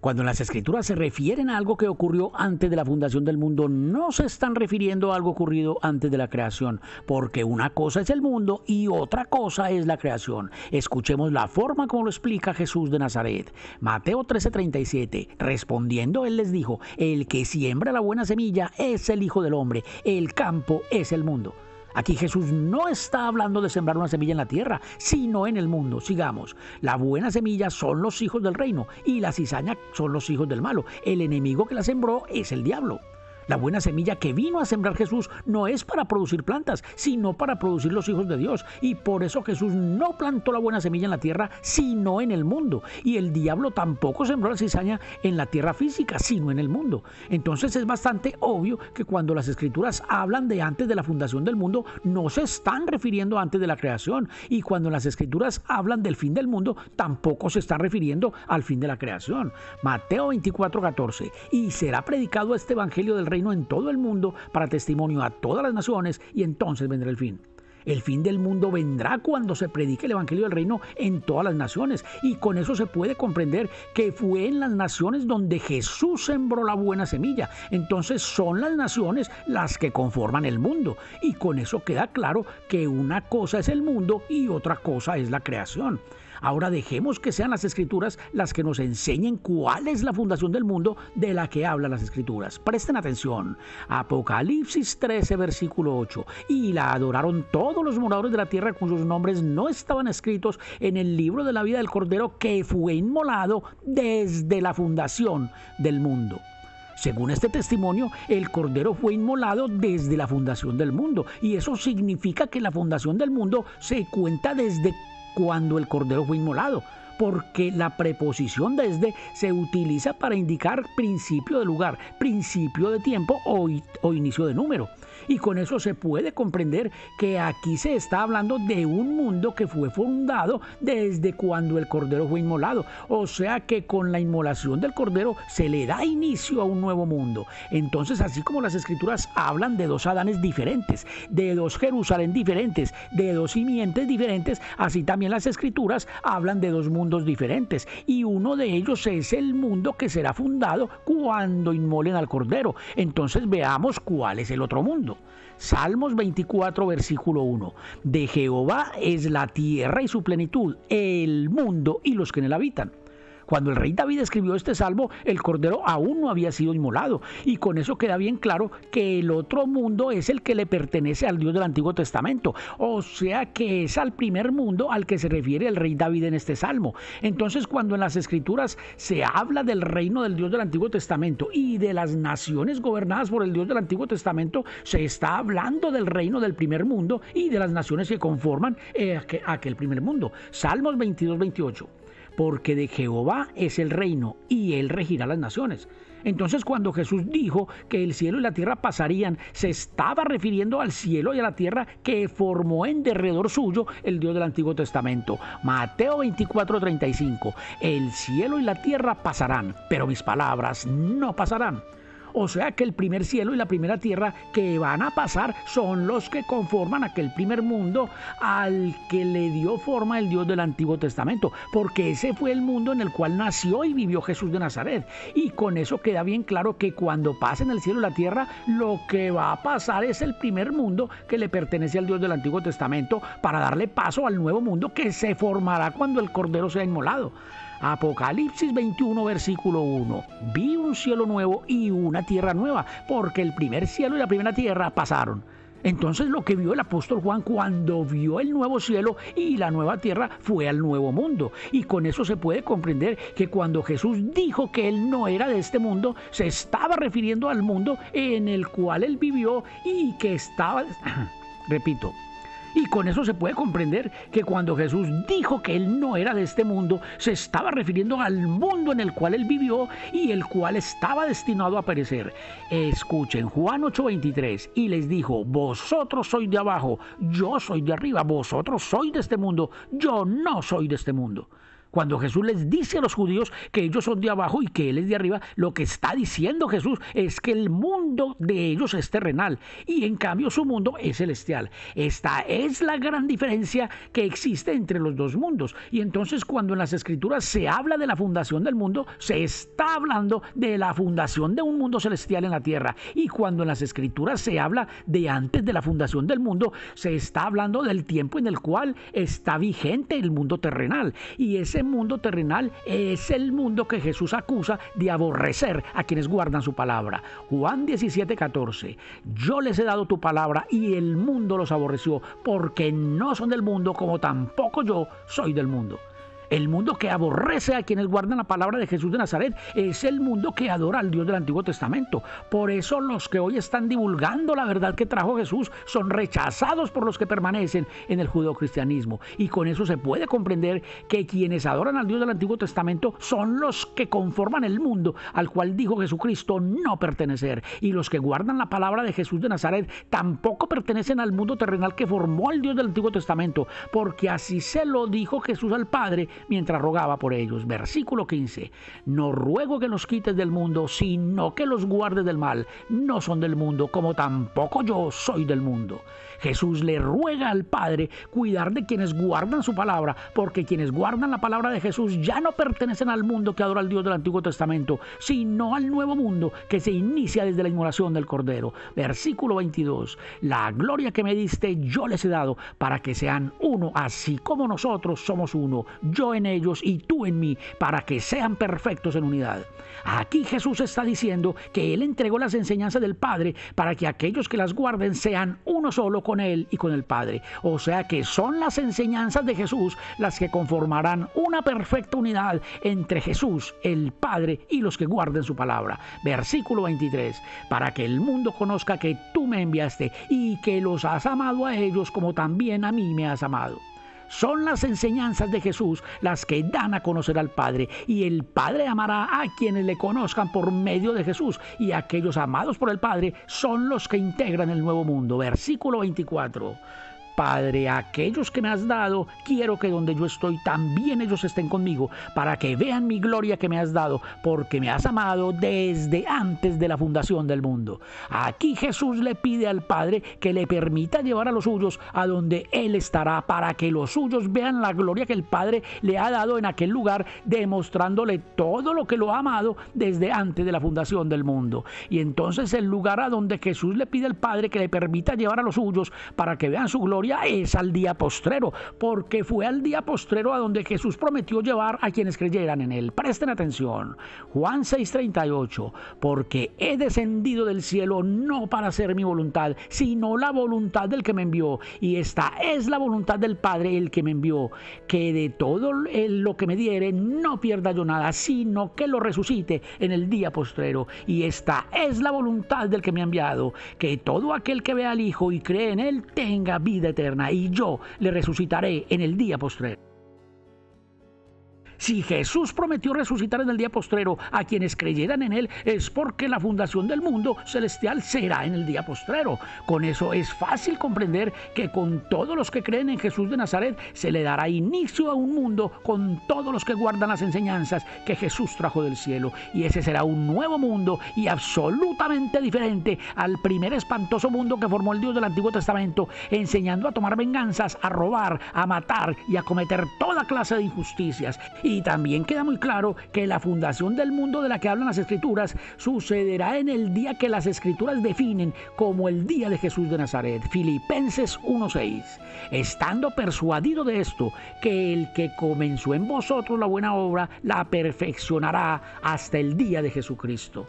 Cuando las escrituras se refieren a algo que ocurrió antes de la fundación del mundo, no se están refiriendo a algo ocurrido antes de la creación, porque una cosa es el mundo y otra cosa es la creación. Escuchemos la forma como lo explica Jesús de Nazaret. Mateo 13:37, respondiendo él les dijo: el que siembra la buena semilla es el Hijo del Hombre, el campo es el mundo. Aquí Jesús no está hablando de sembrar una semilla en la tierra, sino en el mundo. Sigamos. La buena semilla son los hijos del reino y la cizaña son los hijos del malo. El enemigo que la sembró es el diablo. La buena semilla que vino a sembrar Jesús no es para producir plantas, sino para producir los hijos de Dios. Y por eso Jesús no plantó la buena semilla en la tierra, sino en el mundo. Y el diablo tampoco sembró la cizaña en la tierra física, sino en el mundo. Entonces es bastante obvio que cuando las escrituras hablan de antes de la fundación del mundo, no se están refiriendo a antes de la creación. Y cuando las escrituras hablan del fin del mundo, tampoco se están refiriendo al fin de la creación. Mateo 24:14. Y será predicado este evangelio del reino en todo el mundo para testimonio a todas las naciones, y entonces vendrá el fin. El fin del mundo vendrá cuando se predique el evangelio del reino en todas las naciones, y con eso se puede comprender que fue en las naciones donde Jesús sembró la buena semilla. Entonces son las naciones las que conforman el mundo, y con eso queda claro que una cosa es el mundo y otra cosa es la creación. Ahora dejemos que sean las escrituras las que nos enseñen cuál es la fundación del mundo de la que hablan las escrituras. Presten atención. Apocalipsis 13, versículo 8. Y la adoraron todos los moradores de la tierra cuyos nombres no estaban escritos en el libro de la vida del Cordero que fue inmolado desde la fundación del mundo. Según este testimonio, el Cordero fue inmolado desde la fundación del mundo. Y eso significa que la fundación del mundo se cuenta desde cuando el Cordero fue inmolado, porque la preposición desde se utiliza para indicar principio de lugar, principio de tiempo o inicio de número. Y con eso se puede comprender que aquí se está hablando de un mundo que fue fundado desde cuando el Cordero fue inmolado. O sea que con la inmolación del Cordero se le da inicio a un nuevo mundo. Entonces, así como las escrituras hablan de dos Adanes diferentes, de dos Jerusalén diferentes, de dos simientes diferentes, así también las escrituras hablan de dos mundos diferentes. Y uno de ellos es el mundo que será fundado cuando inmolen al Cordero. Entonces veamos cuál es el otro mundo. Salmos 24, versículo 1. De Jehová es la tierra y su plenitud, el mundo y los que en él habitan. Cuando el rey David escribió este salmo, el Cordero aún no había sido inmolado, y con eso queda bien claro que el otro mundo es el que le pertenece al Dios del Antiguo Testamento, o sea que es al primer mundo al que se refiere el rey David en este salmo. Entonces, cuando en las escrituras se habla del reino del Dios del Antiguo Testamento y de las naciones gobernadas por el Dios del Antiguo Testamento, se está hablando del reino del primer mundo y de las naciones que conforman aquel primer mundo. Salmos 22, 28. Porque de Jehová es el reino y él regirá las naciones. Entonces, cuando Jesús dijo que el cielo y la tierra pasarían, se estaba refiriendo al cielo y a la tierra que formó en derredor suyo el Dios del Antiguo Testamento. Mateo 24:35. El cielo y la tierra pasarán, pero mis palabras no pasarán. O sea que el primer cielo y la primera tierra que van a pasar son los que conforman aquel primer mundo al que le dio forma el Dios del Antiguo Testamento, porque ese fue el mundo en el cual nació y vivió Jesús de Nazaret. Y con eso queda bien claro que cuando pasen el cielo y la tierra, lo que va a pasar es el primer mundo que le pertenece al Dios del Antiguo Testamento para darle paso al nuevo mundo que se formará cuando el Cordero sea inmolado. Apocalipsis 21, versículo 1. Vi un cielo nuevo y una tierra nueva, porque el primer cielo y la primera tierra pasaron. Entonces lo que vio el apóstol Juan cuando vio el nuevo cielo y la nueva tierra fue al nuevo mundo. Y con eso se puede comprender que cuando Jesús dijo que él no era de este mundo, se estaba refiriendo al mundo en el cual él vivió y que estaba... Repito. Y con eso se puede comprender que cuando Jesús dijo que él no era de este mundo, se estaba refiriendo al mundo en el cual él vivió y el cual estaba destinado a perecer. Escuchen Juan 8:23, y les dijo: vosotros sois de abajo, yo soy de arriba, vosotros sois de este mundo, yo no soy de este mundo. Cuando Jesús les dice a los judíos que ellos son de abajo y que Él es de arriba, lo que está diciendo Jesús es que el mundo de ellos es terrenal y en cambio su mundo es celestial. Esta es la gran diferencia que existe entre los dos mundos. Y entonces cuando en las Escrituras se habla de la fundación del mundo, se está hablando de la fundación de un mundo celestial en la tierra. Y cuando en las Escrituras se habla de antes de la fundación del mundo, se está hablando del tiempo en el cual está vigente el mundo terrenal. Y ese mundo terrenal es el mundo que Jesús acusa de aborrecer a quienes guardan su palabra. Juan 17:14. Yo les he dado tu palabra y el mundo los aborreció, porque no son del mundo como tampoco yo soy del mundo. El mundo que aborrece a quienes guardan la palabra de Jesús de Nazaret es el mundo que adora al Dios del Antiguo Testamento. Por eso los que hoy están divulgando la verdad que trajo Jesús son rechazados por los que permanecen en el judeocristianismo. Y con eso se puede comprender que quienes adoran al Dios del Antiguo Testamento son los que conforman el mundo al cual dijo Jesucristo no pertenecer. Y los que guardan la palabra de Jesús de Nazaret tampoco pertenecen al mundo terrenal que formó el Dios del Antiguo Testamento, porque así se lo dijo Jesús al Padre mientras rogaba por ellos. Versículo 15. No ruego que los quites del mundo, sino que los guardes del mal. No son del mundo, como tampoco yo soy del mundo. Jesús le ruega al Padre cuidar de quienes guardan su palabra, porque quienes guardan la palabra de Jesús ya no pertenecen al mundo que adora al Dios del Antiguo Testamento, sino al nuevo mundo que se inicia desde la inmolación del Cordero. Versículo 22. La gloria que me diste yo les he dado, para que sean uno, así como nosotros somos uno, yo en ellos y tú en mí, para que sean perfectos en unidad. Aquí Jesús está diciendo que Él entregó las enseñanzas del Padre para que aquellos que las guarden sean uno solo con Él y con el Padre. O sea que son las enseñanzas de Jesús las que conformarán una perfecta unidad entre Jesús, el Padre y los que guarden su palabra. Versículo 23. Para que el mundo conozca que tú me enviaste y que los has amado a ellos como también a mí me has amado. Son las enseñanzas de Jesús las que dan a conocer al Padre, y el Padre amará a quienes le conozcan por medio de Jesús, y aquellos amados por el Padre son los que integran el nuevo mundo. Versículo 24. Padre, aquellos que me has dado, quiero que donde yo estoy también ellos estén conmigo, para que vean mi gloria que me has dado, porque me has amado desde antes de la fundación del mundo. Aquí Jesús le pide al Padre que le permita llevar a los suyos a donde Él estará, para que los suyos vean la gloria que el Padre le ha dado en aquel lugar, demostrándole todo lo que lo ha amado desde antes de la fundación del mundo. Y entonces el lugar a donde Jesús le pide al Padre que le permita llevar a los suyos para que vean su gloria es al día postrero, porque fue al día postrero a donde Jesús prometió llevar a quienes creyeran en Él. Presten atención. Juan 6:38. Porque he descendido del cielo no para hacer mi voluntad, sino la voluntad del que me envió. Y esta es la voluntad del Padre, el que me envió, que de todo lo que me diere no pierda yo nada, sino que lo resucite en el día postrero. Y esta es la voluntad del que me ha enviado, que todo aquel que vea al Hijo y cree en Él tenga vida eterna, y yo le resucitaré en el día postrero. Si Jesús prometió resucitar en el día postrero a quienes creyeran en Él, es porque la fundación del mundo celestial será en el día postrero. Con eso es fácil comprender que con todos los que creen en Jesús de Nazaret se le dará inicio a un mundo con todos los que guardan las enseñanzas que Jesús trajo del cielo. Y ese será un nuevo mundo y absolutamente diferente al primer espantoso mundo que formó el Dios del Antiguo Testamento, enseñando a tomar venganzas, a robar, a matar y a cometer toda clase de injusticias. Y también queda muy claro que la fundación del mundo de la que hablan las Escrituras sucederá en el día que las Escrituras definen como el día de Jesús de Nazaret. Filipenses 1:6. Estando persuadido de esto, que el que comenzó en vosotros la buena obra la perfeccionará hasta el día de Jesucristo.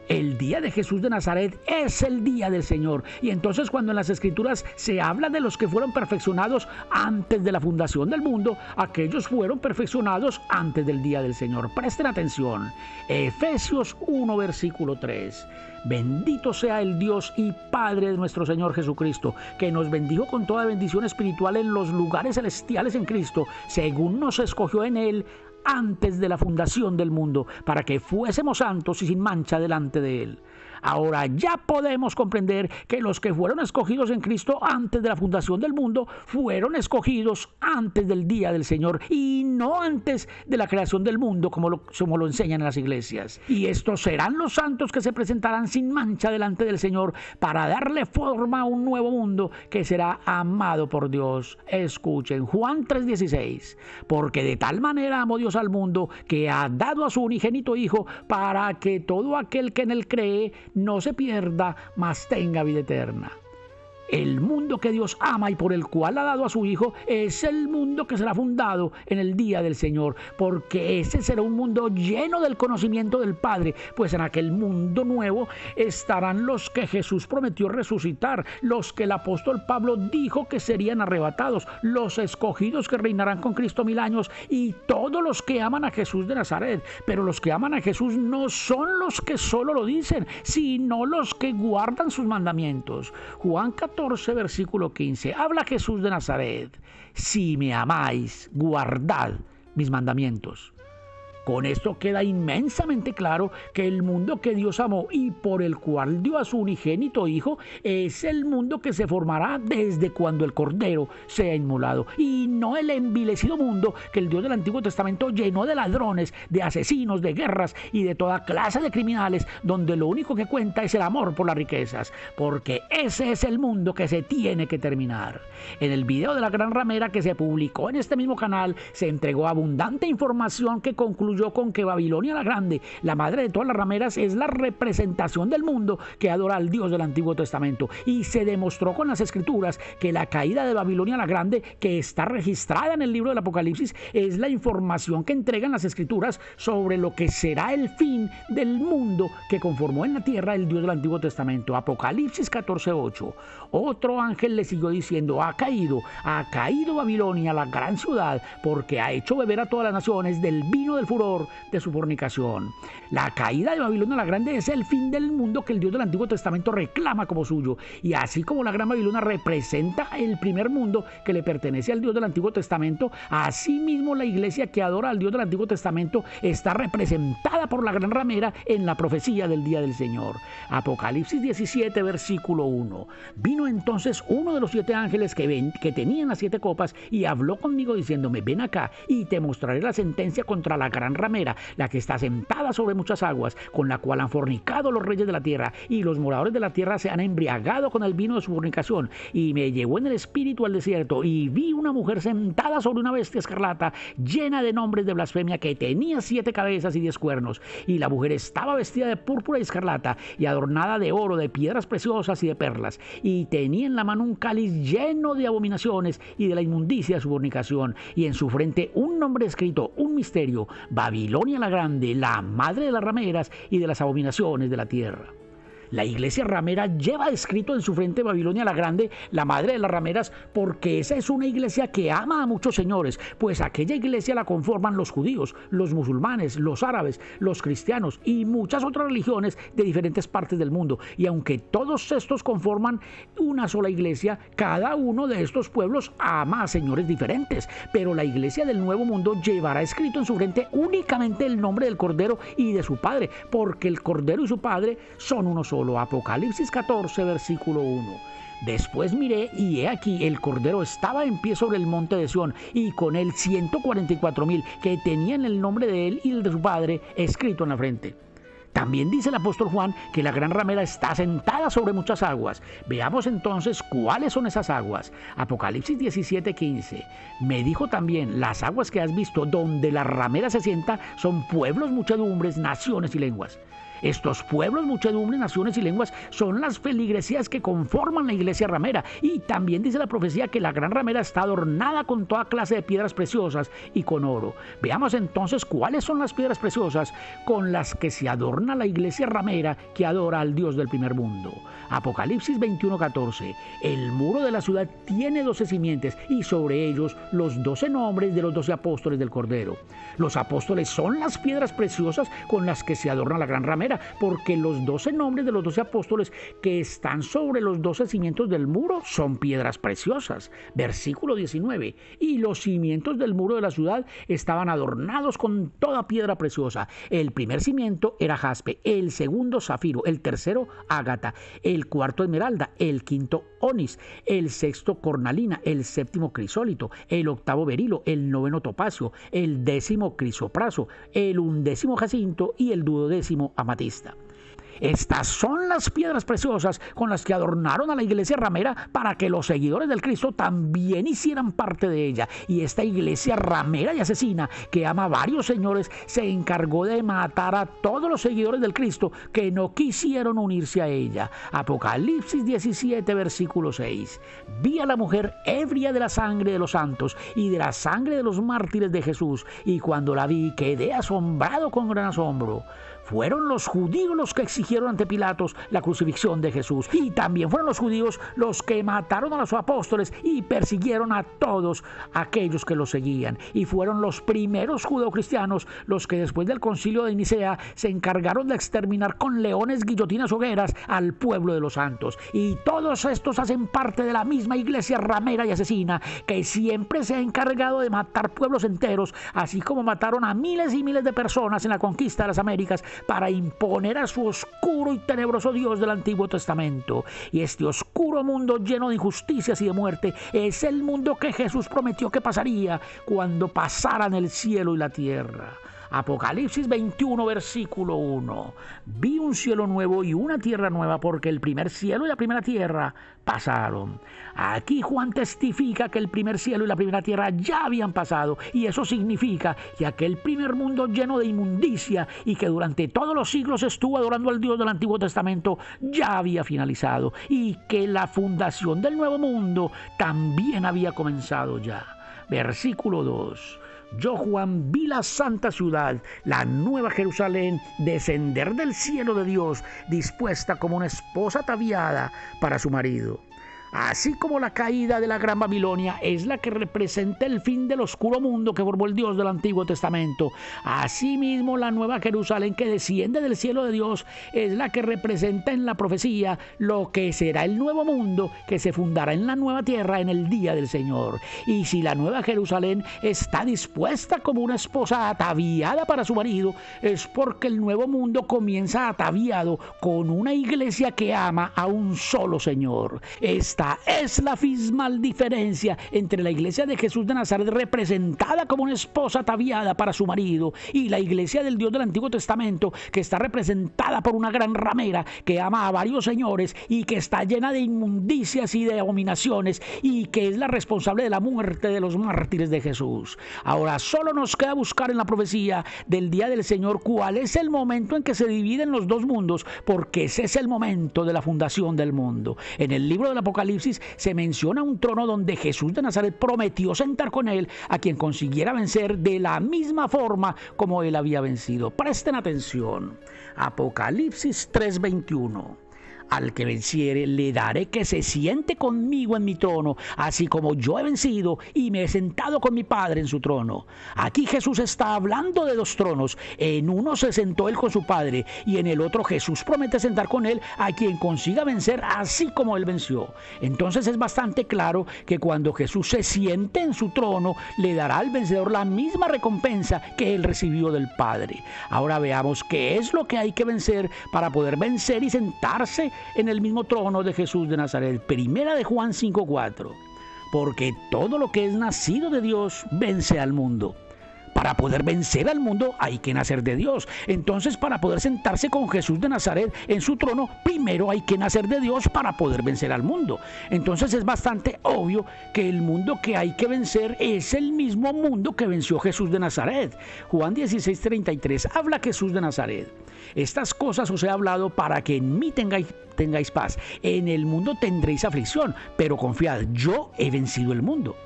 El día de Jesús de Nazaret es el día del Señor. Y entonces cuando en las Escrituras se habla de los que fueron perfeccionados antes de la fundación del mundo, aquellos fueron perfeccionados antes del día del Señor. Presten atención. Efesios 1, versículo 3. Bendito sea el Dios y Padre de nuestro Señor Jesucristo, que nos bendijo con toda bendición espiritual en los lugares celestiales en Cristo, según nos escogió en Él antes de la fundación del mundo, para que fuésemos santos y sin mancha delante de Él. Ahora ya podemos comprender que los que fueron escogidos en Cristo antes de la fundación del mundo fueron escogidos antes del día del Señor y no antes de la creación del mundo, como lo enseñan en las iglesias. Y estos serán los santos que se presentarán sin mancha delante del Señor para darle forma a un nuevo mundo que será amado por Dios. Escuchen, Juan 3:16, porque de tal manera amó Dios al mundo que ha dado a su unigénito Hijo para que todo aquel que en él cree no se pierda, mas tenga vida eterna. El mundo que Dios ama y por el cual ha dado a su Hijo es el mundo que será fundado en el día del Señor, porque ese será un mundo lleno del conocimiento del Padre, pues en aquel mundo nuevo estarán los que Jesús prometió resucitar, los que el apóstol Pablo dijo que serían arrebatados, los escogidos que reinarán con Cristo 1000 años y todos los que aman a Jesús de Nazaret. Pero los que aman a Jesús no son los que solo lo dicen, sino los que guardan sus mandamientos. Juan 14, versículo 15. Habla Jesús de Nazaret. Si me amáis, guardad mis mandamientos. Con esto queda inmensamente claro que el mundo que Dios amó y por el cual dio a su unigénito Hijo es el mundo que se formará desde cuando el Cordero sea inmolado, y no el envilecido mundo que el Dios del Antiguo Testamento llenó de ladrones, de asesinos, de guerras y de toda clase de criminales, donde lo único que cuenta es el amor por las riquezas, porque ese es el mundo que se tiene que terminar. En el video de la Gran Ramera que se publicó en este mismo canal se entregó abundante información que concluyó con que Babilonia la Grande, la madre de todas las rameras, es la representación del mundo que adora al Dios del Antiguo Testamento, y se demostró con las Escrituras que la caída de Babilonia la Grande, que está registrada en el libro del Apocalipsis, es la información que entregan las Escrituras sobre lo que será el fin del mundo que conformó en la tierra el Dios del Antiguo Testamento. Apocalipsis 14:8. Otro ángel le siguió diciendo: ha caído Babilonia, la gran ciudad, porque ha hecho beber a todas las naciones del vino del furor de su fornicación. La caída de Babilonia la Grande es el fin del mundo que el Dios del Antiguo Testamento reclama como suyo, y así como la Gran Babilonia representa el primer mundo que le pertenece al Dios del Antiguo Testamento, asimismo la iglesia que adora al Dios del Antiguo Testamento está representada por la Gran Ramera en la profecía del día del Señor. Apocalipsis 17, versículo 1. Vino entonces uno de los 7 ángeles que tenían las 7 copas y habló conmigo diciéndome: ven acá y te mostraré la sentencia contra la Gran Ramera, la que está sentada sobre muchas aguas, con la cual han fornicado los reyes de la tierra, y los moradores de la tierra se han embriagado con el vino de su fornicación. Y me llevó en el espíritu al desierto, y vi una mujer sentada sobre una bestia escarlata, llena de nombres de blasfemia, que tenía 7 cabezas y 10 cuernos. Y la mujer estaba vestida de púrpura y escarlata, y adornada de oro, de piedras preciosas y de perlas, y tenía en la mano un cáliz lleno de abominaciones y de la inmundicia de su fornicación, y en su frente un nombre escrito, un misterio: Babilonia la Grande, la madre de las rameras y de las abominaciones de la tierra. La iglesia ramera lleva escrito en su frente Babilonia la Grande, la madre de las rameras, porque esa es una iglesia que ama a muchos señores, pues aquella iglesia la conforman los judíos, los musulmanes, los árabes, los cristianos y muchas otras religiones de diferentes partes del mundo. Y aunque todos estos conforman una sola iglesia, cada uno de estos pueblos ama a señores diferentes, pero la iglesia del Nuevo Mundo llevará escrito en su frente únicamente el nombre del Cordero y de su Padre, porque el Cordero y su Padre son uno solo. Apocalipsis 14, versículo 1. Después miré, y he aquí el Cordero estaba en pie sobre el monte de Sión, y con él 144,000 que tenían el nombre de él y el de su Padre escrito en la frente. También dice el apóstol Juan que la Gran Ramera está sentada sobre muchas aguas. Veamos entonces cuáles son esas aguas. Apocalipsis 17:15. Me dijo también: las aguas que has visto donde la ramera se sienta son pueblos, muchedumbres, naciones y lenguas. Estos pueblos, muchedumbres, naciones y lenguas son las feligresías que conforman la iglesia ramera. Y también dice la profecía que la Gran Ramera está adornada con toda clase de piedras preciosas y con oro. Veamos entonces cuáles son las piedras preciosas con las que se adorna la iglesia ramera que adora al Dios del primer mundo. Apocalipsis 21:14. El muro de la ciudad tiene 12 simientes, y sobre ellos los 12 nombres de los 12 apóstoles del Cordero. Los apóstoles son las piedras preciosas con las que se adorna la Gran Ramera, ramera, porque los 12 nombres de los 12 apóstoles que están sobre los 12 cimientos del muro son piedras preciosas. Versículo 19. Y los cimientos del muro de la ciudad estaban adornados con toda piedra preciosa. El primer cimiento era jaspe, el segundo zafiro, el tercero ágata, el cuarto esmeralda, el quinto onis, el sexto cornalina, el séptimo crisólito, el octavo berilo, el noveno topacio, el décimo crisopraso, el undécimo jacinto y el duodécimo amatista. Estas son las piedras preciosas con las que adornaron a la iglesia ramera para que los seguidores del Cristo también hicieran parte de ella. Y esta iglesia ramera y asesina, que ama a varios señores, se encargó de matar a todos los seguidores del Cristo que no quisieron unirse a ella. Apocalipsis 17, versículo 6. Vi a la mujer ebria de la sangre de los santos y de la sangre de los mártires de Jesús, y cuando la vi quedé asombrado con gran asombro. Fueron los judíos los que exigieron ante Pilatos la crucifixión de Jesús. Y también fueron los judíos los que mataron a los apóstoles y persiguieron a todos aquellos que los seguían. Y fueron los primeros judeocristianos los que después del concilio de Nicea se encargaron de exterminar con leones, guillotinas, hogueras al pueblo de los santos. Y todos estos hacen parte de la misma iglesia ramera y asesina que siempre se ha encargado de matar pueblos enteros, así como mataron a miles y miles de personas en la conquista de las Américas para imponer a su oscuro y tenebroso Dios del Antiguo Testamento. Y este oscuro mundo lleno de injusticias y de muerte es el mundo que Jesús prometió que pasaría cuando pasaran el cielo y la tierra. Apocalipsis 21, versículo 1. Vi un cielo nuevo y una tierra nueva, porque el primer cielo y la primera tierra pasaron. Aquí Juan testifica que el primer cielo y la primera tierra ya habían pasado, y eso significa que aquel primer mundo lleno de inmundicia y que durante todos los siglos estuvo adorando al Dios del Antiguo Testamento ya había finalizado, y que la fundación del nuevo mundo también había comenzado ya. Versículo 2. Yo, Juan, vi la santa ciudad, la nueva Jerusalén, descender del cielo de Dios, dispuesta como una esposa ataviada para su marido. Así como la caída de la Gran Babilonia es la que representa el fin del oscuro mundo que formó el Dios del Antiguo Testamento, asimismo la nueva Jerusalén que desciende del cielo de Dios es la que representa en la profecía lo que será el nuevo mundo que se fundará en la nueva tierra en el día del Señor. Y si la nueva Jerusalén está dispuesta como una esposa ataviada para su marido, es porque el nuevo mundo comienza ataviado con una iglesia que ama a un solo Señor. Esta es la abismal diferencia entre la iglesia de Jesús de Nazaret, representada como una esposa ataviada para su marido, y la iglesia del Dios del Antiguo Testamento, que está representada por una gran ramera que ama a varios señores y que está llena de inmundicias y de abominaciones, y que es la responsable de la muerte de los mártires de Jesús. Ahora solo nos queda buscar en la profecía del día del Señor cuál es el momento en que se dividen los dos mundos, porque ese es el momento de la fundación del mundo. En el libro del Apocalipsis se menciona un trono donde Jesús de Nazaret prometió sentar con él a quien consiguiera vencer de la misma forma como él había vencido. Presten atención. Apocalipsis 3:21. Al que venciere le daré que se siente conmigo en mi trono, así como yo he vencido y me he sentado con mi Padre en su trono. Aquí Jesús está hablando de dos tronos. En uno se sentó él con su Padre, y en el otro Jesús promete sentar con él a quien consiga vencer así como él venció. Entonces es bastante claro que cuando Jesús se siente en su trono, le dará al vencedor la misma recompensa que él recibió del Padre. Ahora veamos qué es lo que hay que vencer para poder vencer y sentarse en el mismo trono de Jesús de Nazaret. Primera de Juan 5:4. Porque todo lo que es nacido de Dios vence al mundo. Para poder vencer al mundo hay que nacer de Dios. Entonces, para poder sentarse con Jesús de Nazaret en su trono, primero hay que nacer de Dios para poder vencer al mundo. Entonces es bastante obvio que el mundo que hay que vencer es el mismo mundo que venció Jesús de Nazaret. Juan 16:33 habla Jesús de Nazaret. Estas cosas os he hablado para que en mí tengáis paz. En el mundo tendréis aflicción, pero confiad, yo he vencido el mundo.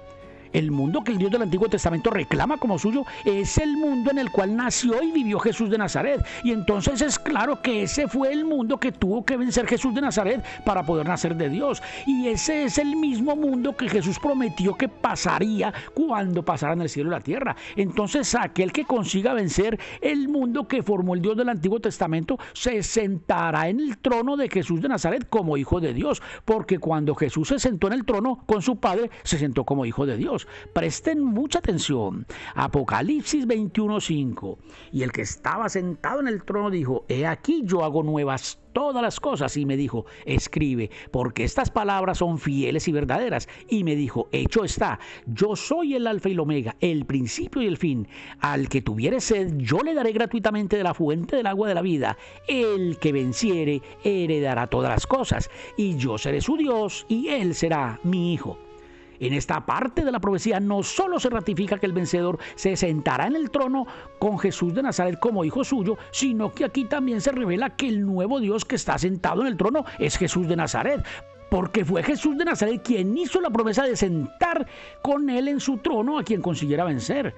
El mundo que el Dios del Antiguo Testamento reclama como suyo es el mundo en el cual nació y vivió Jesús de Nazaret. Y entonces es claro que ese fue el mundo que tuvo que vencer Jesús de Nazaret para poder nacer de Dios. Y ese es el mismo mundo que Jesús prometió que pasaría cuando pasaran el cielo y la tierra. Entonces aquel que consiga vencer el mundo que formó el Dios del Antiguo Testamento se sentará en el trono de Jesús de Nazaret como hijo de Dios. Porque cuando Jesús se sentó en el trono con su Padre, se sentó como hijo de Dios. Presten mucha atención. Apocalipsis 21:5. Y el que estaba sentado en el trono dijo: he aquí yo hago nuevas todas las cosas. Y me dijo: escribe, porque estas palabras son fieles y verdaderas. Y me dijo: hecho está, yo soy el alfa y el omega, el principio y el fin. Al que tuviere sed, yo le daré gratuitamente de la fuente del agua de la vida. El que venciere heredará todas las cosas, y yo seré su Dios, y él será mi hijo. En esta parte de la profecía no solo se ratifica que el vencedor se sentará en el trono con Jesús de Nazaret como hijo suyo, sino que aquí también se revela que el nuevo Dios que está sentado en el trono es Jesús de Nazaret. Porque fue Jesús de Nazaret quien hizo la promesa de sentar con él en su trono a quien consiguiera vencer.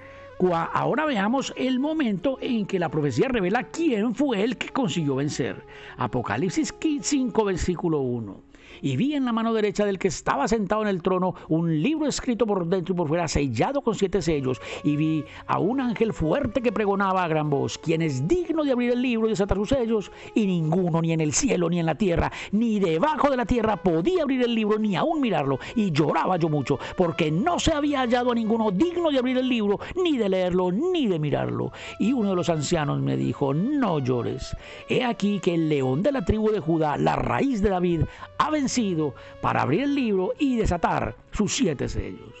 Ahora veamos el momento en que la profecía revela quién fue el que consiguió vencer. Apocalipsis 5, versículo 1. Y vi en la mano derecha del que estaba sentado en el trono un libro escrito por dentro y por fuera, sellado con 7 sellos. Y vi a un ángel fuerte que pregonaba a gran voz: ¿quién es digno de abrir el libro y desatar sus sellos? Y ninguno, ni en el cielo, ni en la tierra, ni debajo de la tierra, podía abrir el libro, ni aún mirarlo. Y lloraba yo mucho, porque no se había hallado a ninguno digno de abrir el libro, ni de leerlo, ni de mirarlo. Y uno de los ancianos me dijo: no llores. He aquí que el león de la tribu de Judá, la raíz de David, ha vencido para abrir el libro y desatar sus 7 sellos.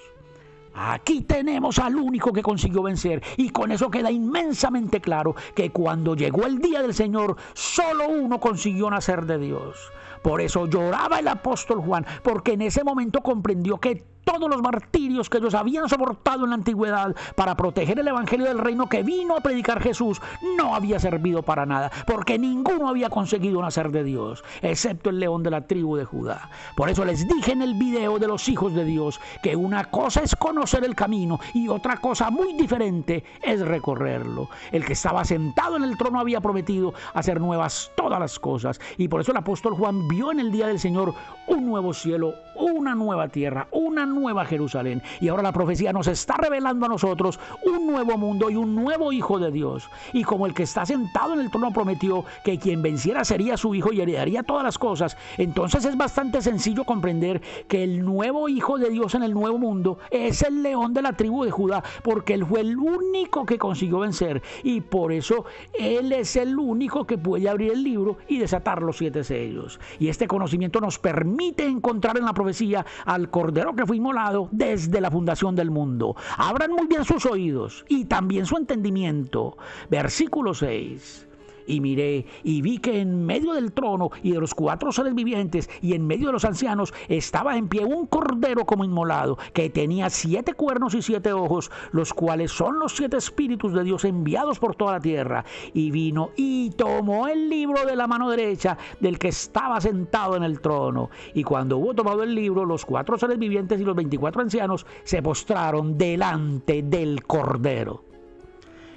Aquí tenemos al único que consiguió vencer, y con eso queda inmensamente claro que cuando llegó el día del Señor, solo uno consiguió nacer de Dios. Por eso lloraba el apóstol Juan, porque en ese momento comprendió que todos los martirios que ellos habían soportado en la antigüedad para proteger el evangelio del reino que vino a predicar Jesús no había servido para nada, porque ninguno había conseguido nacer de Dios, excepto el león de la tribu de Judá. Por eso les dije en el video de los hijos de Dios que una cosa es conocer el camino y otra cosa muy diferente es recorrerlo. El que estaba sentado en el trono había prometido hacer nuevas todas las cosas, y por eso el apóstol Juan vio en el día del Señor un nuevo cielo, una nueva tierra, una nueva Jerusalén. Y ahora la profecía nos está revelando a nosotros un nuevo mundo y un nuevo hijo de Dios. Y como el que está sentado en el trono prometió que quien venciera sería su hijo y heredaría todas las cosas, entonces es bastante sencillo comprender que el nuevo hijo de Dios en el nuevo mundo es el león de la tribu de Judá, porque él fue el único que consiguió vencer, y por eso él es el único que puede abrir el libro y desatar los 7 sellos. Y este conocimiento nos permite encontrar en la profecía al Cordero que fue inmolado desde la fundación del mundo. Abran muy bien sus oídos y también su entendimiento. Versículo 6. Y miré y vi que en medio del trono y de los 4 seres vivientes y en medio de los ancianos estaba en pie un cordero como inmolado, que tenía 7 cuernos y 7 ojos, los cuales son los 7 espíritus de Dios enviados por toda la tierra. Y vino y tomó el libro de la mano derecha del que estaba sentado en el trono. Y cuando hubo tomado el libro, los 4 seres vivientes y los 24 ancianos se postraron delante del cordero.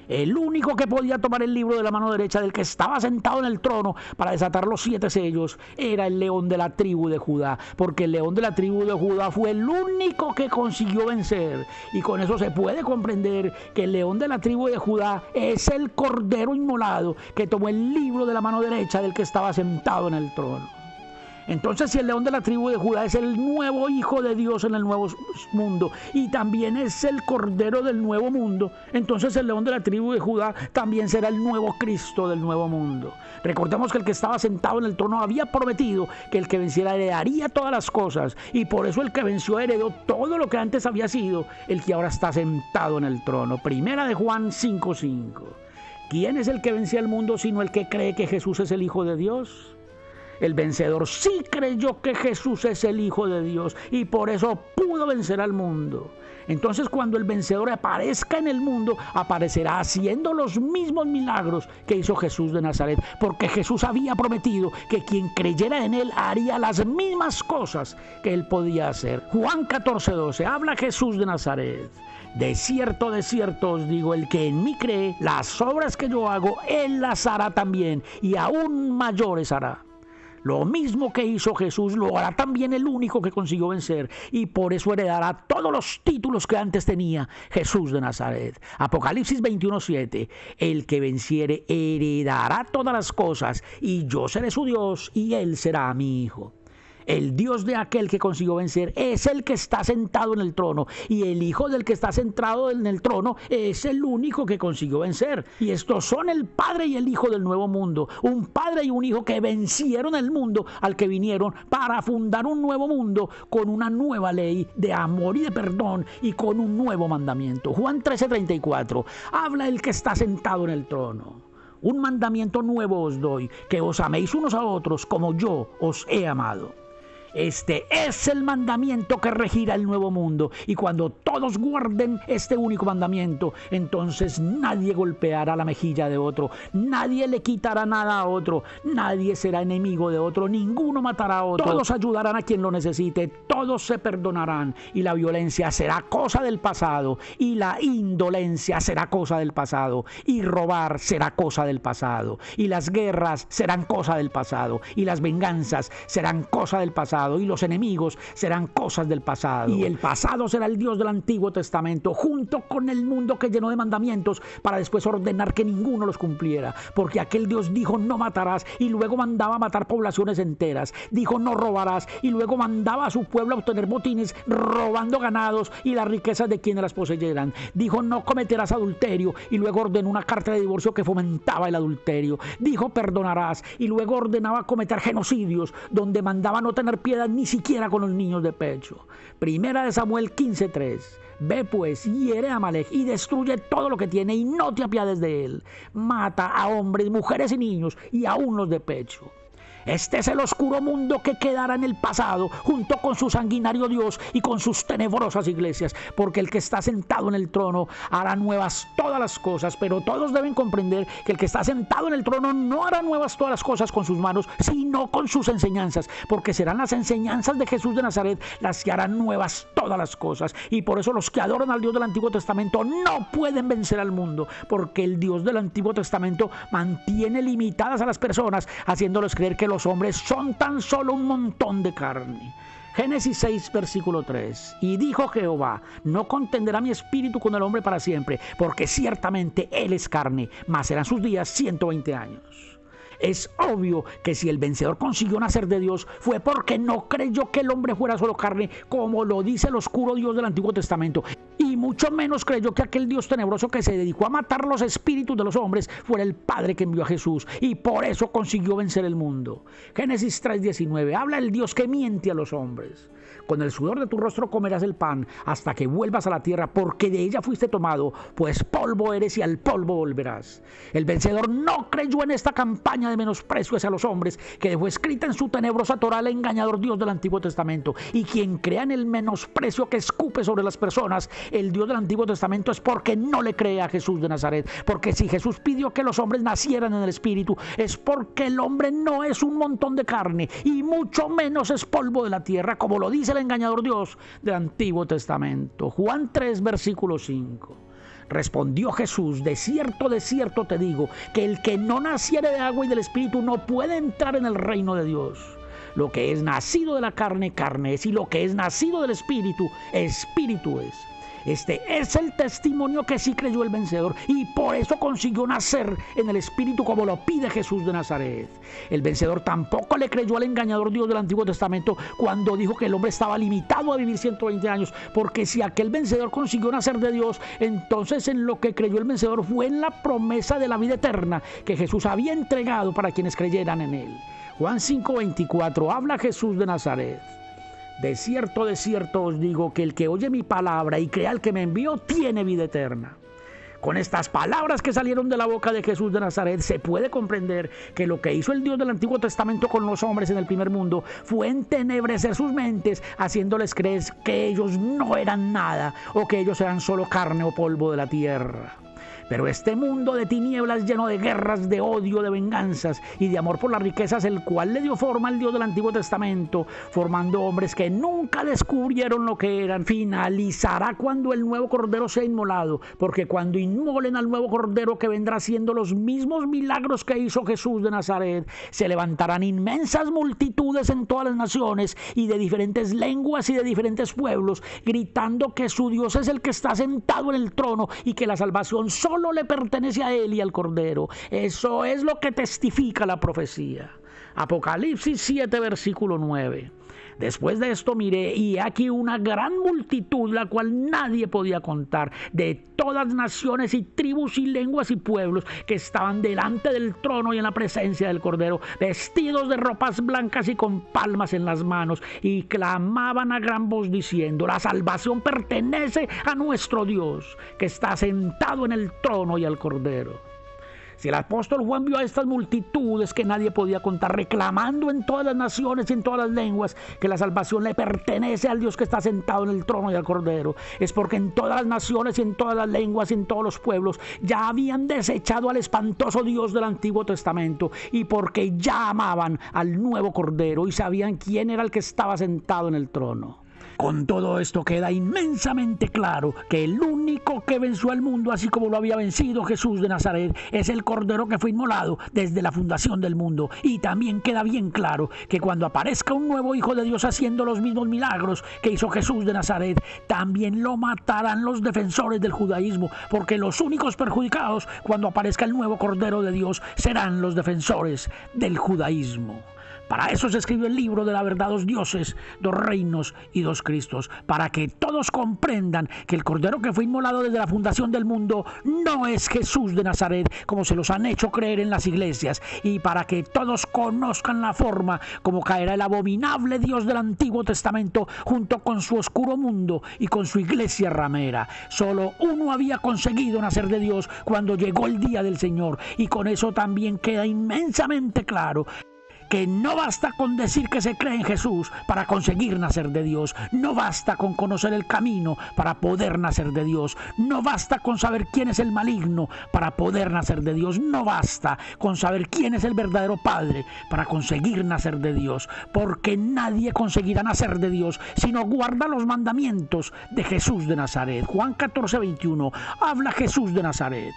El único que podía tomar el libro de la mano derecha del que estaba sentado en el trono para desatar los 7 sellos era el león de la tribu de Judá, porque el león de la tribu de Judá fue el único que consiguió vencer. Y con eso se puede comprender que el león de la tribu de Judá es el cordero inmolado que tomó el libro de la mano derecha del que estaba sentado en el trono. Entonces, si el león de la tribu de Judá es el nuevo hijo de Dios en el nuevo mundo y también es el cordero del nuevo mundo, entonces el león de la tribu de Judá también será el nuevo Cristo del nuevo mundo. Recordemos que el que estaba sentado en el trono había prometido que el que venciera heredaría todas las cosas, y por eso el que venció heredó todo lo que antes había sido el que ahora está sentado en el trono. Primera de Juan 5:5. ¿Quién es el que vence al mundo sino el que cree que Jesús es el Hijo de Dios? El vencedor sí creyó que Jesús es el Hijo de Dios y por eso pudo vencer al mundo. Entonces, cuando el vencedor aparezca en el mundo, aparecerá haciendo los mismos milagros que hizo Jesús de Nazaret, porque Jesús había prometido que quien creyera en él haría las mismas cosas que él podía hacer. Juan 14:12, habla Jesús de Nazaret. De cierto os digo, el que en mí cree, las obras que yo hago, él las hará también, y aún mayores hará. Lo mismo que hizo Jesús lo hará también el único que consiguió vencer, y por eso heredará todos los títulos que antes tenía Jesús de Nazaret. Apocalipsis 21:7, el que venciere heredará todas las cosas, y yo seré su Dios, y él será mi hijo. El Dios de aquel que consiguió vencer es el que está sentado en el trono, y el Hijo del que está sentado en el trono es el único que consiguió vencer. Y estos son el Padre y el Hijo del nuevo mundo, un Padre y un Hijo que vencieron el mundo al que vinieron para fundar un nuevo mundo con una nueva ley de amor y de perdón y con un nuevo mandamiento. Juan 13:34, habla el que está sentado en el trono. Un mandamiento nuevo os doy, que os améis unos a otros como yo os he amado. Este es el mandamiento que regirá el nuevo mundo, y cuando todos guarden este único mandamiento, entonces nadie golpeará la mejilla de otro, nadie le quitará nada a otro, nadie será enemigo de otro, ninguno matará a otro, todos ayudarán a quien lo necesite, todos se perdonarán, y la violencia será cosa del pasado, y la indolencia será cosa del pasado, y robar será cosa del pasado, y las guerras serán cosa del pasado, y las venganzas serán cosa del pasado, y los enemigos serán cosas del pasado. Y el pasado será el Dios del Antiguo Testamento, junto con el mundo que llenó de mandamientos, para después ordenar que ninguno los cumpliera. Porque aquel Dios dijo no matarás, y luego mandaba a matar poblaciones enteras. Dijo no robarás, y luego mandaba a su pueblo a obtener botines, robando ganados y las riquezas de quienes las poseyeran. Dijo no cometerás adulterio, y luego ordenó una carta de divorcio que fomentaba el adulterio. Dijo perdonarás, y luego ordenaba cometer genocidios, donde mandaba no tener piedad ni siquiera con los niños de pecho. Primera de Samuel 15:3. Ve pues, hiere a Amalec y destruye todo lo que tiene y no te apiades de él. Mata a hombres, mujeres y niños, y aún los de pecho. Este es el oscuro mundo que quedará en el pasado, junto con su sanguinario Dios y con sus tenebrosas iglesias, porque el que está sentado en el trono hará nuevas todas las cosas, pero todos deben comprender que el que está sentado en el trono no hará nuevas todas las cosas con sus manos, sino con sus enseñanzas, porque serán las enseñanzas de Jesús de Nazaret las que harán nuevas todas las cosas. Y por eso los que adoran al Dios del Antiguo Testamento no pueden vencer al mundo, porque el Dios del Antiguo Testamento mantiene limitadas a las personas, haciéndoles creer que los hombres son tan solo un montón de carne. Génesis 6:3. Y dijo Jehová, no contenderá mi espíritu con el hombre para siempre, porque ciertamente él es carne, mas serán sus días 120 años. Es obvio que si el vencedor consiguió nacer de Dios fue porque no creyó que el hombre fuera solo carne, como lo dice el oscuro Dios del Antiguo Testamento, y mucho menos creyó que aquel Dios tenebroso que se dedicó a matar los espíritus de los hombres fuera el Padre que envió a Jesús, y por eso consiguió vencer el mundo. Génesis 3:19. Habla el Dios que miente a los hombres. Con el sudor de tu rostro comerás el pan hasta que vuelvas a la tierra, porque de ella fuiste tomado, pues polvo eres y al polvo volverás. El vencedor no creyó en esta campaña de menosprecio hacia los hombres que dejó escrita en su tenebrosa Torá el engañador Dios del Antiguo Testamento. Y quien crea en el menosprecio que escupe sobre las personas el Dios del Antiguo Testamento es porque no le cree a Jesús de Nazaret. Porque si Jesús pidió que los hombres nacieran en el Espíritu, es porque el hombre no es un montón de carne y mucho menos es polvo de la tierra, como lo dice el engañador Dios del Antiguo Testamento. Juan 3:5. Respondió Jesús, de cierto te digo, que el que no naciere de agua y del Espíritu no puede entrar en el reino de Dios. Lo que es nacido de la carne, carne es, y lo que es nacido del Espíritu, Espíritu es. Este es el testimonio que sí creyó el vencedor, y por eso consiguió nacer en el Espíritu como lo pide Jesús de Nazaret. El vencedor tampoco le creyó al engañador Dios del Antiguo Testamento cuando dijo que el hombre estaba limitado a vivir 120 años, porque si aquel vencedor consiguió nacer de Dios, entonces en lo que creyó el vencedor fue en la promesa de la vida eterna que Jesús había entregado para quienes creyeran en él. Juan 5:24. Habla Jesús de Nazaret. De cierto os digo que el que oye mi palabra y crea al que me envió tiene vida eterna. Con estas palabras que salieron de la boca de Jesús de Nazaret se puede comprender que lo que hizo el Dios del Antiguo Testamento con los hombres en el primer mundo fue entenebrecer sus mentes, haciéndoles creer que ellos no eran nada o que ellos eran solo carne o polvo de la tierra. Pero este mundo de tinieblas lleno de guerras, de odio, de venganzas y de amor por las riquezas, el cual le dio forma al Dios del Antiguo Testamento, formando hombres que nunca descubrieron lo que eran, finalizará cuando el nuevo Cordero sea inmolado, porque cuando inmolen al nuevo Cordero que vendrá haciendo los mismos milagros que hizo Jesús de Nazaret, se levantarán inmensas multitudes en todas las naciones y de diferentes lenguas y de diferentes pueblos, gritando que su Dios es el que está sentado en el trono y que la salvación solo le pertenece a él y al Cordero. Eso es lo que testifica la profecía. Apocalipsis 7, versículo 9. Después de esto miré, y aquí una gran multitud, la cual nadie podía contar, de todas naciones y tribus y lenguas y pueblos, que estaban delante del trono y en la presencia del Cordero, vestidos de ropas blancas y con palmas en las manos, y clamaban a gran voz diciendo: la salvación pertenece a nuestro Dios, que está sentado en el trono y al Cordero. Si el apóstol Juan vio a estas multitudes que nadie podía contar, reclamando en todas las naciones y en todas las lenguas que la salvación le pertenece al Dios que está sentado en el trono y al Cordero, es porque en todas las naciones y en todas las lenguas y en todos los pueblos ya habían desechado al espantoso Dios del Antiguo Testamento, y porque ya amaban al nuevo Cordero y sabían quién era el que estaba sentado en el trono. Con todo esto queda inmensamente claro que el único que venció al mundo, así como lo había vencido Jesús de Nazaret, es el Cordero que fue inmolado desde la fundación del mundo. Y también queda bien claro que cuando aparezca un nuevo Hijo de Dios haciendo los mismos milagros que hizo Jesús de Nazaret, también lo matarán los defensores del judaísmo, porque los únicos perjudicados cuando aparezca el nuevo Cordero de Dios serán los defensores del judaísmo. Para eso se escribió el libro de la verdad, 2 dioses, 2 reinos y 2 Cristos, para que todos comprendan que el Cordero que fue inmolado desde la fundación del mundo no es Jesús de Nazaret, como se los han hecho creer en las iglesias, y para que todos conozcan la forma como caerá el abominable Dios del Antiguo Testamento junto con su oscuro mundo y con su iglesia ramera. Solo uno había conseguido nacer de Dios cuando llegó el día del Señor, y con eso también queda inmensamente claro que no basta con decir que se cree en Jesús para conseguir nacer de Dios. No basta con conocer el camino para poder nacer de Dios. No basta con saber quién es el maligno para poder nacer de Dios. No basta con saber quién es el verdadero Padre para conseguir nacer de Dios. Porque nadie conseguirá nacer de Dios si no guarda los mandamientos de Jesús de Nazaret. Juan 14, 21. Habla Jesús de Nazaret.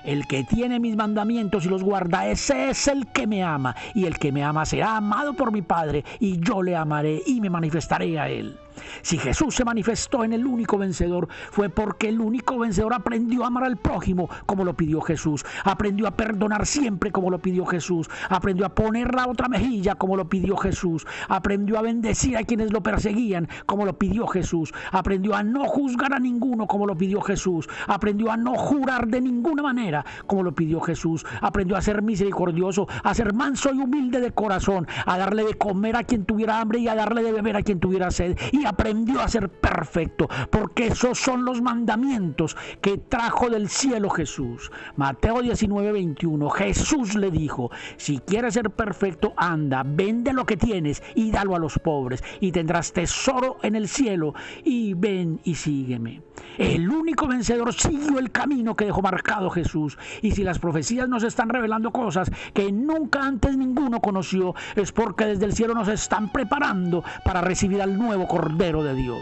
El que tiene mis mandamientos y los guarda, ese es el que me ama. Y el que me ama será amado por mi Padre, y yo le amaré y me manifestaré a él. Si Jesús se manifestó en el único vencedor, fue porque el único vencedor aprendió a amar al prójimo como lo pidió Jesús, aprendió a perdonar siempre como lo pidió Jesús, aprendió a poner la otra mejilla como lo pidió Jesús, aprendió a bendecir a quienes lo perseguían como lo pidió Jesús, aprendió a no juzgar a ninguno como lo pidió Jesús, aprendió a no jurar de ninguna manera como lo pidió Jesús, aprendió a ser misericordioso, a ser manso y humilde de corazón, a darle de comer a quien tuviera hambre y a darle de beber a quien tuviera sed, y aprendió a ser perfecto, porque esos son los mandamientos que trajo del cielo Jesús. Mateo 19, 21. Jesús le dijo: si quieres ser perfecto, anda, vende lo que tienes y dalo a los pobres, y tendrás tesoro en el cielo, y ven y sígueme. El único vencedor siguió el camino que dejó marcado Jesús, y si las profecías nos están revelando cosas que nunca antes ninguno conoció, es porque desde el cielo nos están preparando para recibir al nuevo Cordero de Dios.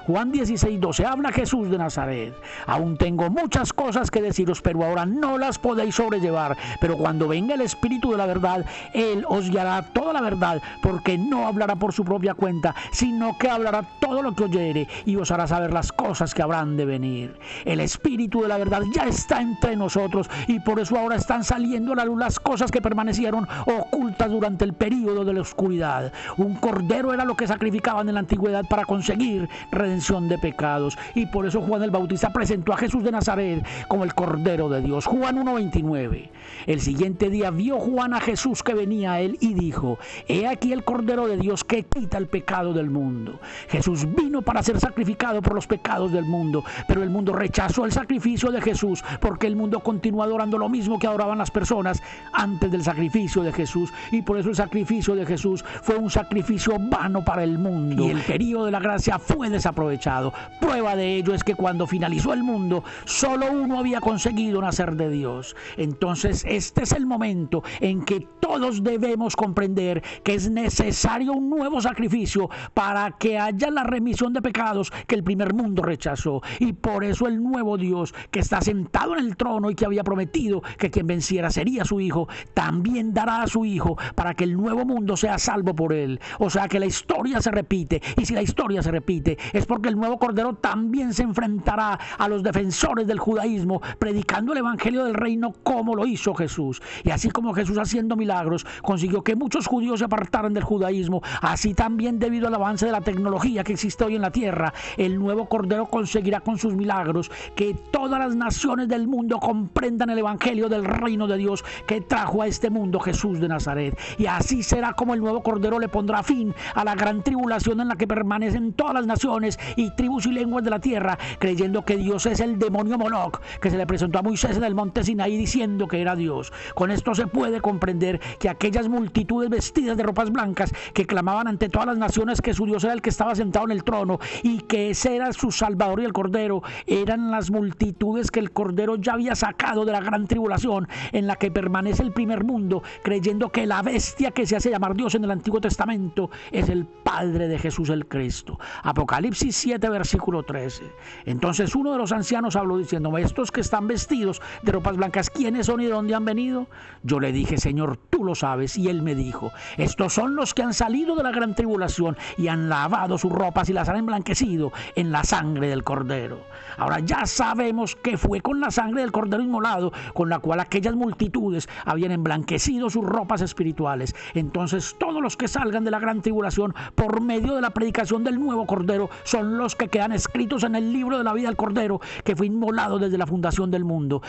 Juan 16, 12. Habla Jesús de Nazaret: aún tengo muchas cosas que deciros, pero ahora no las podéis sobrellevar. Pero cuando venga el Espíritu de la verdad, Él os guiará toda la verdad, porque no hablará por su propia cuenta, sino que hablará todo lo que oyere, y os hará saber las cosas que habrán de venir. El Espíritu de la verdad ya está entre nosotros, y por eso ahora están saliendo a la luz las cosas que permanecieron ocultas durante el período de la oscuridad. Un cordero era lo que sacrificaban en la antigüedad para para conseguir redención de pecados. Y por eso Juan el Bautista presentó a Jesús de Nazaret como el Cordero de Dios. Juan 1:29. El siguiente día vio Juan a Jesús que venía a él y dijo: he aquí el Cordero de Dios que quita el pecado del mundo. Jesús vino para ser sacrificado por los pecados del mundo, pero el mundo rechazó el sacrificio de Jesús porque el mundo continúa adorando lo mismo que adoraban las personas antes del sacrificio de Jesús, y por eso el sacrificio de Jesús fue un sacrificio vano para el mundo y el periodo de la gracia fue desaprovechado. Prueba de ello es que cuando finalizó el mundo, solo uno había conseguido nacer de Dios. Entonces este es el momento en que todos debemos comprender que es necesario un nuevo sacrificio para que haya la remisión de pecados que el primer mundo rechazó. Y por eso el nuevo Dios, que está sentado en el trono y que había prometido que quien venciera sería su Hijo, también dará a su Hijo para que el nuevo mundo sea salvo por él. O sea que la historia se repite, y si la historia se repite es porque el nuevo Cordero también se enfrentará a los defensores del judaísmo predicando el evangelio del reino como lo hizo Jesús. Y así como Jesús, haciendo milagros, consiguió que muchos judíos se apartaran del judaísmo, así también, debido al avance de la tecnología que existe hoy en la tierra, el nuevo Cordero conseguirá con sus milagros que todas las naciones del mundo comprendan el evangelio del reino de Dios que trajo a este mundo Jesús de Nazaret. Y así será como el nuevo Cordero le pondrá fin a la gran tribulación en la que permanecen todas las naciones y tribus y lenguas de la tierra, creyendo que Dios es el demonio Moloch que se le presentó a Moisés en el monte Sinaí diciendo que era Dios. Con esto se puede comprender que aquellas multitudes vestidas de ropas blancas que clamaban ante todas las naciones que su Dios era el que estaba sentado en el trono y que ese era su Salvador y el Cordero, eran las multitudes que el Cordero ya había sacado de la gran tribulación en la que permanece el primer mundo, creyendo que la bestia que se hace llamar Dios en el Antiguo Testamento es el Padre de Jesús el Cristo. Apocalipsis 7, versículo 13. Entonces uno de los ancianos habló diciendo: estos que están vestidos de ropas blancas, ¿quiénes son y de dónde han venido? Yo le dije: Señor, tú lo sabes. Y él me dijo: estos son los que han salido de la gran tribulación y han lavado sus ropas y las han emblanquecido en la sangre del Cordero. Ahora ya sabemos que fue con la sangre del Cordero inmolado con la cual aquellas multitudes habían emblanquecido sus ropas espirituales. Entonces todos los que salgan de la gran tribulación por medio de la predicación del nuevo Cordero son los que quedan escritos en el libro de la vida del Cordero que fue inmolado desde la fundación del mundo.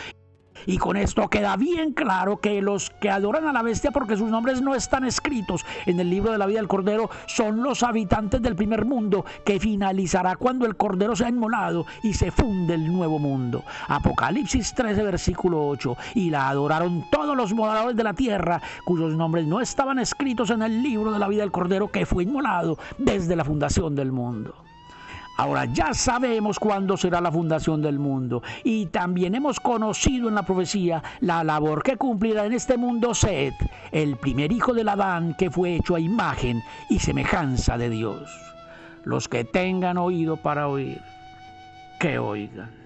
Y con esto queda bien claro que los que adoran a la bestia porque sus nombres no están escritos en el libro de la vida del Cordero son los habitantes del primer mundo, que finalizará cuando el Cordero sea inmolado y se funde el nuevo mundo. Apocalipsis 13, versículo 8. Y la adoraron todos los moradores de la tierra cuyos nombres no estaban escritos en el libro de la vida del Cordero que fue inmolado desde la fundación del mundo. Ahora ya sabemos cuándo será la fundación del mundo, y también hemos conocido en la profecía la labor que cumplirá en este mundo Set, el primer hijo del Adán que fue hecho a imagen y semejanza de Dios. Los que tengan oído para oír, que oigan.